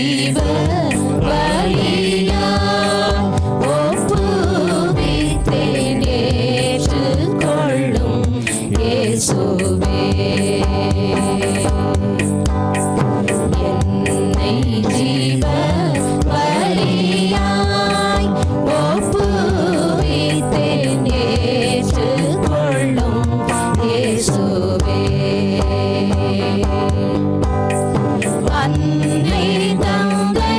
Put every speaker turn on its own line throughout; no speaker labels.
ஜீவ பலியாய் ஒப்புவித்தேன் ஏற்றுக்கொள்ளும் இயேசுவே. என்னை ஜீவ பலியாய் ஒப்புவித்தேன் ஏற்றுக்கொள்ளும் இயேசுவே. அன்னை தந்தை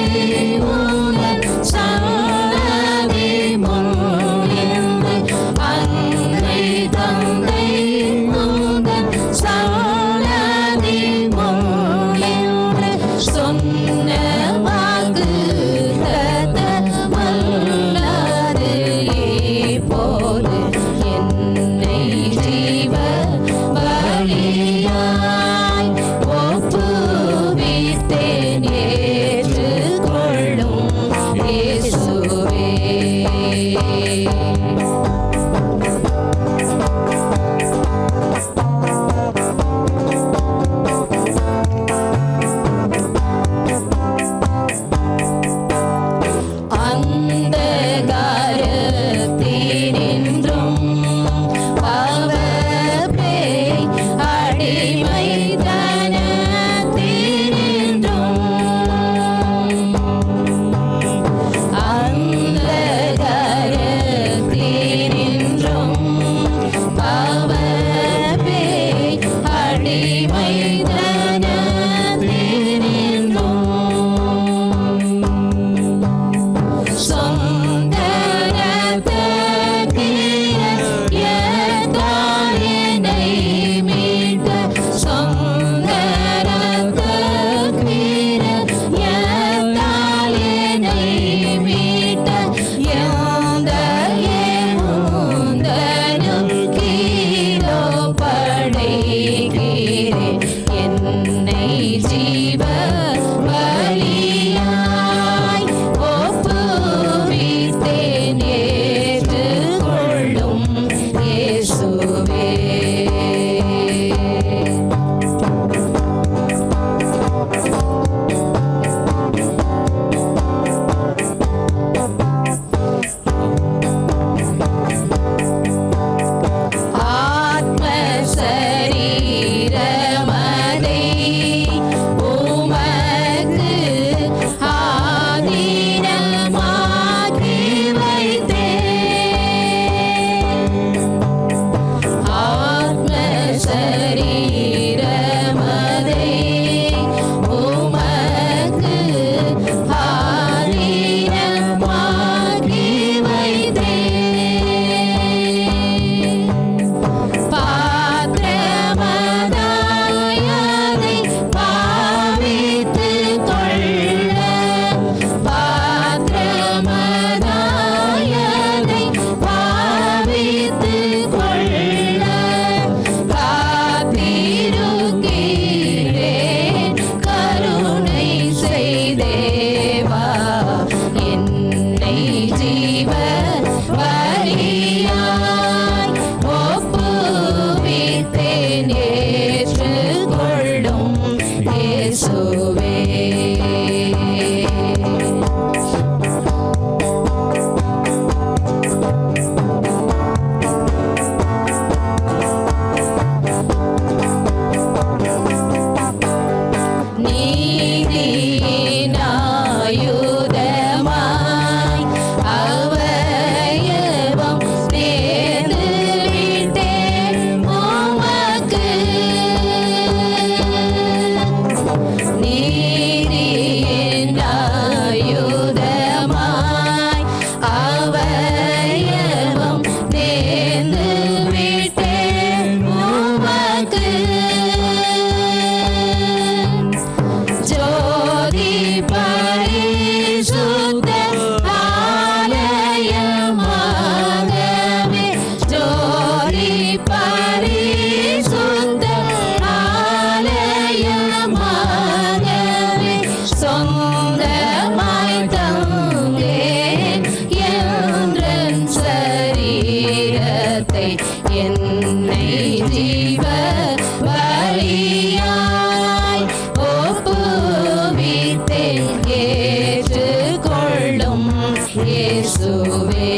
ஏற்றுக்கொள்ளும் இயேசுவே.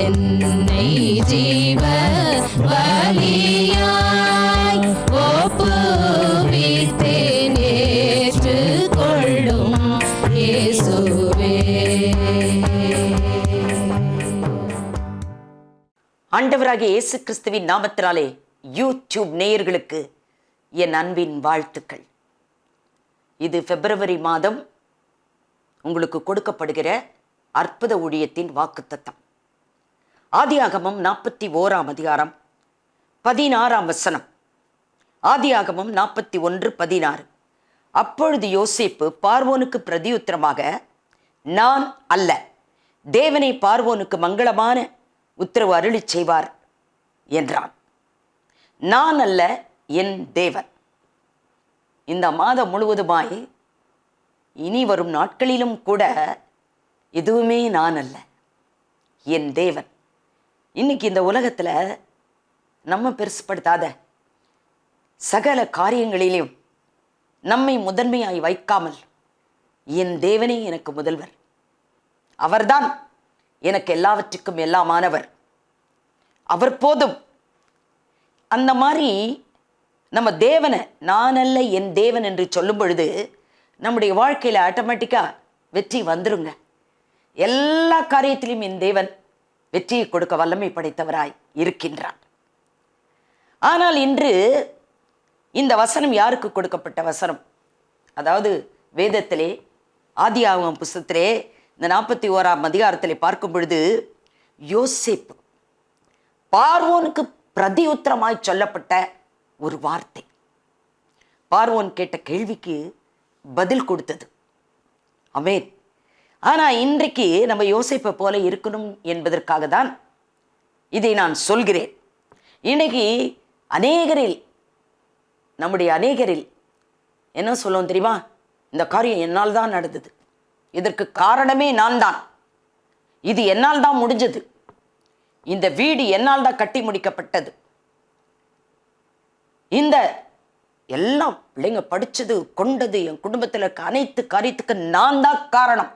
என்னை ஜீவ பலியாய் ஒப்புவித்தேன், ஏற்றுக்கொள்ளும் இயேசுவே.
ஆண்டவராகிய இயேசு கிறிஸ்துவின் நாமத்தினாலே யூடியூப் நேயர்களுக்கு என் அன்பின் வாழ்த்துக்கள். இது பிப்ரவரி மாதம் உங்களுக்கு கொடுக்கப்படுகிற அற்புத ஊழியத்தின் வாக்குத்தத்தம். ஆதியாகமம் 41 அதிகாரம் 16 வசனம். ஆதியாகமம் 41:16. அப்பொழுது யோசேப்பு பார்வோனுக்கு பிரதியுத்தரமாக, நான் அல்ல, தேவனை பார்வோனுக்கு மங்களமான உத்தரவு அருளி செய்வார் என்றான். நான் அல்ல, என் தேவன். இந்த மாதம் முழுவதுமாய் இனி வரும் நாட்களிலும் கூட எதுவுமே நான் அல்ல, என் தேவன். இன்னைக்கு இந்த உலகத்தில் நம்ம பெருசுப்படுத்தாத சகல காரியங்களிலும் நம்மை முதன்மையாய் வைக்காமல் என் தேவனே எனக்கு முதல்வர், அவர்தான் எனக்கு எல்லாவற்றுக்கும் எல்லாமானவர், அவர் போதும். அந்த மாதிரி நம்ம தேவனை நான் அல்ல, என் தேவன் என்று சொல்லும் பொழுது நம்முடைய வாழ்க்கையில் ஆட்டோமேட்டிக்காக வெற்றி வந்துருங்க. எல்லா காரியத்திலும் என் தேவன் வெற்றியை கொடுக்க வல்லமை படைத்தவராய் இருக்கின்றார். ஆனால் இன்று இந்த வசனம் யாருக்கு கொடுக்கப்பட்ட வசனம்? அதாவது வேதத்திலே ஆதியாகமம் புஸ்தகத்திலே இந்த 41 அதிகாரத்திலே பார்க்கும் பொழுது யோசேப்பு பார்வோனுக்கு பிரதியுத்தரமாய் சொல்லப்பட்ட ஒரு வார்த்தை, பார்வோன் கேட்ட கேள்விக்கு பதில் கொடுத்தது. ஆமென். ஆனால் இன்றைக்கு நம்ம யோசேப்பை போல இருக்கணும் என்பதற்காக தான் இதை நான் சொல்கிறேன். இன்னைக்கு நம்முடைய அநேகரில் என்ன சொல்லுவோம் தெரியுமா? இந்த காரியம் என்னால் தான் நடந்தது, இதற்கு காரணமே நான் தான், இது என்னால் தான் முடிஞ்சது, இந்த வீடு என்னால் தான் கட்டி முடிக்கப்பட்டது, இந்த எல்லாம் பிள்ளைங்க படிச்சது கொண்டது என் குடும்பத்தில் இருக்க அனைத்து காரியத்துக்கு நான் தான் காரணம்,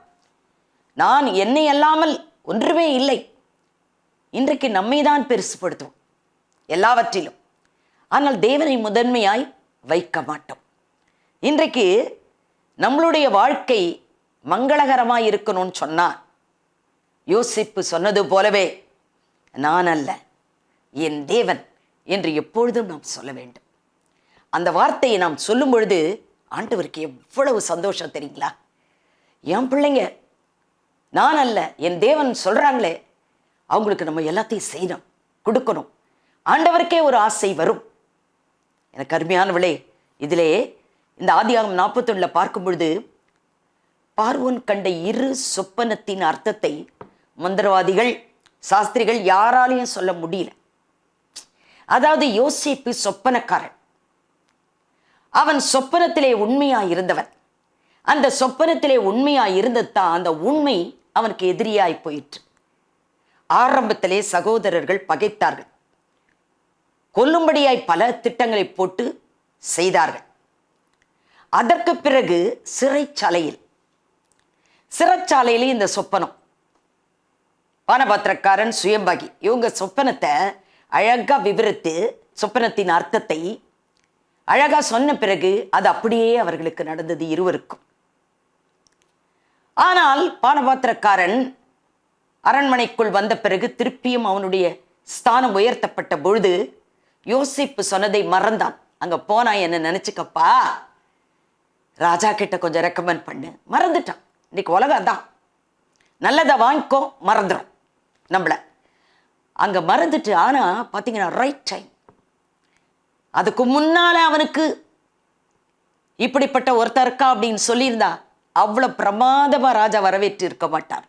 நான் என்னை அல்லாமல் ஒன்றுமே இல்லை. இன்றைக்கு நம்மை தான் பெருசுப்படுத்துவோம் எல்லாவற்றிலும், ஆனால் தேவனை முதன்மையாய் வைக்க மாட்டோம். இன்றைக்கு நம்மளுடைய வாழ்க்கை மங்களகரமாய் இருக்கணும்னு சொன்னா யோசிப்பு சொன்னது போலவே நான் அல்ல, என் தேவன் என்று எப்பொழுதும் நாம் சொல்ல வேண்டும். அந்த வார்த்தையை நாம் சொல்லும் பொழுது ஆண்டவருக்கு எவ்வளவு சந்தோஷம் தெரியுங்களா? என் பிள்ளைங்க நான் அல்ல, என் தேவன் சொல்றாங்களே, அவங்களுக்கு நம்ம எல்லாத்தையும் செய்யணும், கொடுக்கணும். ஆண்டவருக்கே ஒரு ஆசை வரும். எனக்கு அருமையானவளே, இதிலே இந்த ஆதியாகமம் 41 பார்க்கும் பொழுது பார்வோன் கண்ட இரு சொப்பனத்தின் அர்த்தத்தை மந்திரவாதிகள் சாஸ்திரிகள் யாராலையும் சொல்ல முடியல. அதாவது யோசேப்பு சொப்பனக்காரன், அவன் சொப்பனத்திலே உண்மையாய் இருந்தவன். அந்த சொப்பனத்திலே உண்மையாய் இருந்ததான் அந்த உண்மை அவனுக்கு எதிரியாய் போயிற்று. ஆரம்பத்திலே சகோதரர்கள் பகைத்தார்கள், கொல்லும்படியாய் பல திட்டங்களை போட்டு செய்தார்கள். அதற்கு பிறகு சிறைச்சாலையிலே இந்த சொப்பனம், பானபாத்திரக்காரன் சுயம்பாகி இவங்க சொப்பனத்தை அழகா விவரித்து சொப்பனத்தின் அர்த்தத்தை அழகா சொன்ன பிறகு அது அப்படியே அவர்களுக்கு நடந்தது இருவருக்கும். ஆனால் பானபாத்திரக்காரன் அரண்மனைக்குள் வந்த பிறகு திருப்பியும் அவனுடைய ஸ்தானம் உயர்த்தப்பட்ட பொழுது யோசிப்பு சொன்னதை மறந்தான். அங்க போனா என்ன நினைச்சுக்கப்பா, ராஜா கிட்ட கொஞ்சம் ரெக்கமெண்ட் பண்ணு, மறந்துட்டான். இன்னைக்கு உலகம் தான், நல்லதை வாங்கிக்கோ, மறந்துடும் நம்மள. அங்க மறந்துட்டு, ஆனா பாத்தீங்கன்னா ரைட் டைம், அதுக்கு முன்னால அவனுக்கு இப்படிப்பட்ட ஒருத்தர் இருக்கா அப்படின்னு சொல்லியிருந்தா அவ்வளவு பிரமாதமா ராஜா வரவேற்று இருக்க மாட்டார்.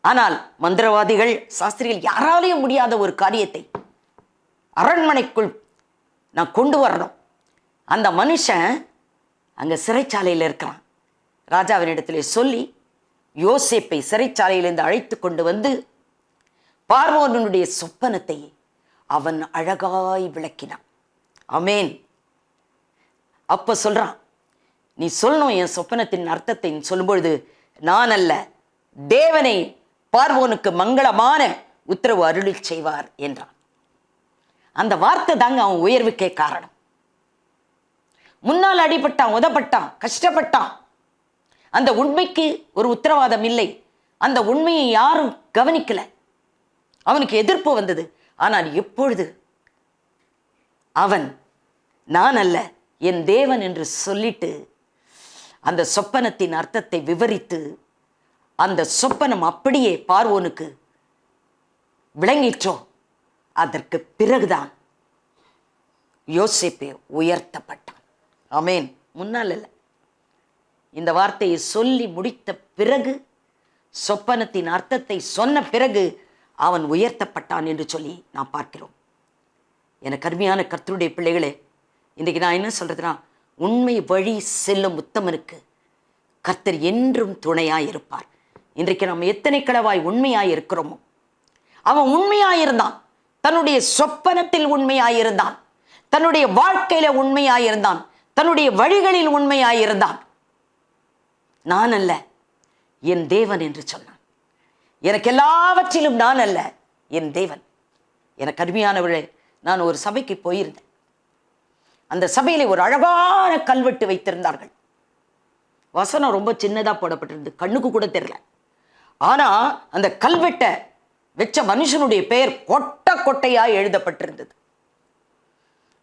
ஆனால் மந்திரவாதிகள் சாஸ்திரிகள் யாராலையும் முடியாத ஒரு காரியத்தை அரண்மனைக்குள் நான் கொண்டு வரணும். அந்த மனுஷன் அங்க சிறைச்சாலையில் இருக்கிறான். ராஜாவினிடத்திலே சொல்லி யோசேப்பை சிறைச்சாலையிலிருந்து அழைத்து கொண்டு வந்து பார்வோனுடைய சொப்பனத்தை அவன் அழகாய் விளக்கினான். ஆமென். அப்ப சொல்றான், நீ சொல்லணும் என் சொப்பனத்தின் அர்த்தத்தை சொல்லும்பொழுது, நான் அல்ல, தேவனை பார்வோனுக்கு மங்களமான உத்தரவு அருளி செய்வார் என்றான். அந்த வார்த்தை தாங்க அவன் உயர்வுக்கே காரணம். முன்னால் அடிபட்டான், உதப்பட்டான், கஷ்டப்பட்டான். அந்த உண்மைக்கு ஒரு உத்தரவாதம் இல்லை. அந்த உண்மையை யாரும் கவனிக்கல. அவனுக்கு எதிர்ப்பு வந்தது. ஆனால் எப்பொழுது அவன் நான் அல்ல என் தேவன் என்று சொல்லிட்டு அந்த சொப்பனத்தின் அர்த்தத்தை விவரித்து, அந்த சொப்பனம் அப்படியே பார்வோனுக்கு விளங்கிற்றோ, அதற்கு பிறகுதான் யோசேப்பு உயர்த்தப்பட்டான். ஆமென். முன்னால் அல்ல. இந்த வார்த்தையை சொல்லி முடித்த பிறகு, சொப்பனத்தின் அர்த்தத்தை சொன்ன பிறகு அவன் உயர்த்தப்பட்டான் என்று சொல்லி நாம் பார்க்கிறோம். எனக்கு அருமையான கர்த்தருடைய பிள்ளைகளே, இன்றைக்கு நான் என்ன சொல்றதுன்னா, உண்மை வழி செல்லும் உத்தமனுக்கு கர்த்தர் என்றும் துணையாயிருப்பார். இன்றைக்கு நாம் எத்தனை கடவாய் உண்மையாய் இருக்கிறோமோ, அவன் உண்மையாயிருந்தான், தன்னுடைய சொப்பனத்தில் உண்மையாயிருந்தான், தன்னுடைய வாழ்க்கையில உண்மையாயிருந்தான், தன்னுடைய வழிகளில் உண்மையாயிருந்தான். நான் அல்ல என் தேவன் என்று சொன்னான். எனக்கு எல்லாவற்றிலும் நான் அல்ல என் தேவன். எனக்கு அருமையானவர்களே, நான் ஒரு சபைக்கு போயிருந்தேன். அந்த சபையிலே ஒரு அழகான கல்வெட்டு வைத்திருந்தார்கள். வசனம் ரொம்ப சின்னதா போடப்பட்டிருந்து, கண்ணுக்கு கூட தெரியல. ஆனா அந்த கல்வெட்டை வச்ச மனுஷனுடைய பெயர் கொட்டை கொட்டையா எழுதப்பட்டிருந்தது.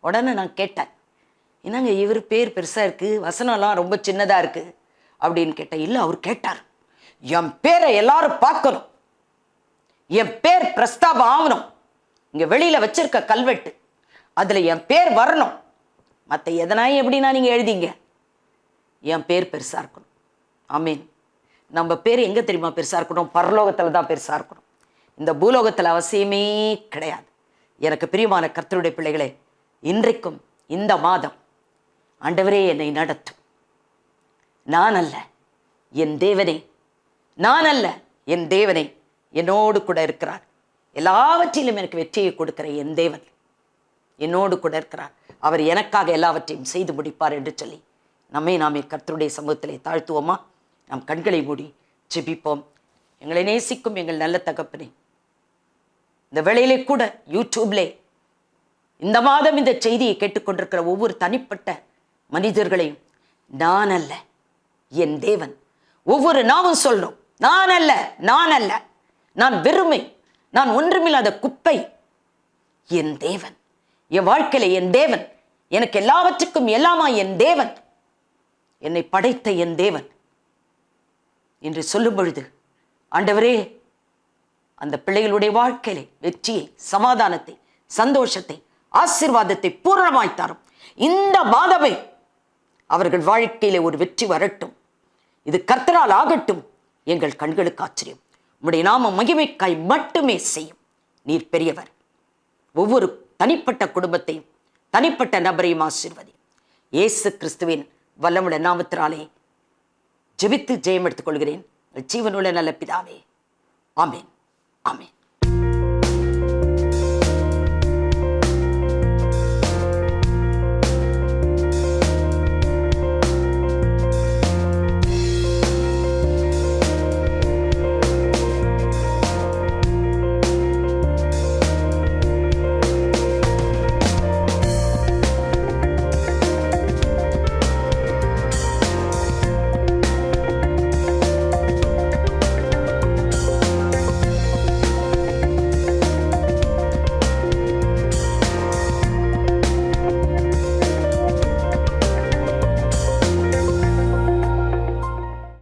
உடனே நான் கேட்டேன், என்னங்க இவர் பேர் பெருசா இருக்கு, வசனம்லாம் ரொம்ப சின்னதா இருக்கு அப்படின்னு கேட்டேன். இல்லை, அவர் கேட்டார், என் பேரை எல்லாரும் பார்க்கணும், என் பேர் பிரஸ்தாபம் ஆகணும், இங்க வெளியில வச்சிருக்க கல்வெட்டு அதுல என் பேர் வரணும், மற்ற எதனாயும் எப்படின்னா நீங்க எழுதிங்க, என் பேர் பெருசா இருக்கணும். ஆமீன். நம்ம பேர் எங்க தெரியுமா பெருசா இருக்கணும்? பரலோகத்துல தான் பெருசா இருக்கணும். இந்த பூலோகத்தில் அவசியமே கிடையாது. எனக்கு பிரியமான கர்த்தருடைய பிள்ளைகளே, இன்றைக்கும் இந்த மாதம் ஆண்டவரே என்னை நடத்தும். நான் அல்ல என் தேவனே, நான் அல்ல என் தேவனே என்னோடு கூட இருக்கிறார். எல்லாவற்றிலும் எனக்கு வெற்றியை கொடுக்கிற என் தேவன் என்னோடு கூட இருக்கிறார். அவர் எனக்காக எல்லாவற்றையும் செய்து முடிப்பார் என்று சொல்லி நாமே கர்த்தருடைய சமூகத்திலே தாழ்த்துவோமா? நாம் கண்களை மூடி ஜெபிப்போம். எங்களை நேசிக்கும் எங்கள் நல்ல தகப்பனே, இந்த வேளையிலே கூட யூடியூப்லே இந்த மாதம் இந்த செய்தியை கேட்டுக்கொண்டிருக்கிற ஒவ்வொரு தனிப்பட்ட மனிதர்களையும் நான் அல்ல என் தேவன், ஒவ்வொரு நாவும் சொல்லணும், நான் அல்ல, நான் அல்ல, நான் வெறுமை, நான் ஒன்றுமில்லாத குப்பை, என் தேவன் என் வாழ்க்கையில என் தேவன், எனக்கு எல்லாவற்றுக்கும் எல்லாமா என் தேவன், என்னை படைத்த என் தேவன் என்று சொல்லும் பொழுது ஆண்டவரே, அந்த பிள்ளைகளுடைய வாழ்க்கையிலே வெற்றியை, சமாதானத்தை, சந்தோஷத்தை, ஆசீர்வாதத்தை பூரணமாய் தரும். இந்த மாதமே அவர்கள் வாழ்க்கையிலே ஒரு வெற்றி வரட்டும். இது கர்த்தரால் ஆகட்டும். எங்கள் கண்களுக்கு ஆச்சரியம். உம்முடைய நாம மகிமைக்காய் மட்டுமே செய்யும். நீர் பெரியவர். ஒவ்வொரு தனிப்பட்ட குடும்பத்தையும் தனிப்பட்ட நபரையும் ஆசீர்வதி. இயேசு கிறிஸ்துவின் வல்லமுள்ள நாமத்தினாலே ஜெபித்து ஜெயம் எடுத்துக் கொள்கிறேன். ஜீவனுள்ள நல்ல பிதாவே. ஆமென். ஆமென்.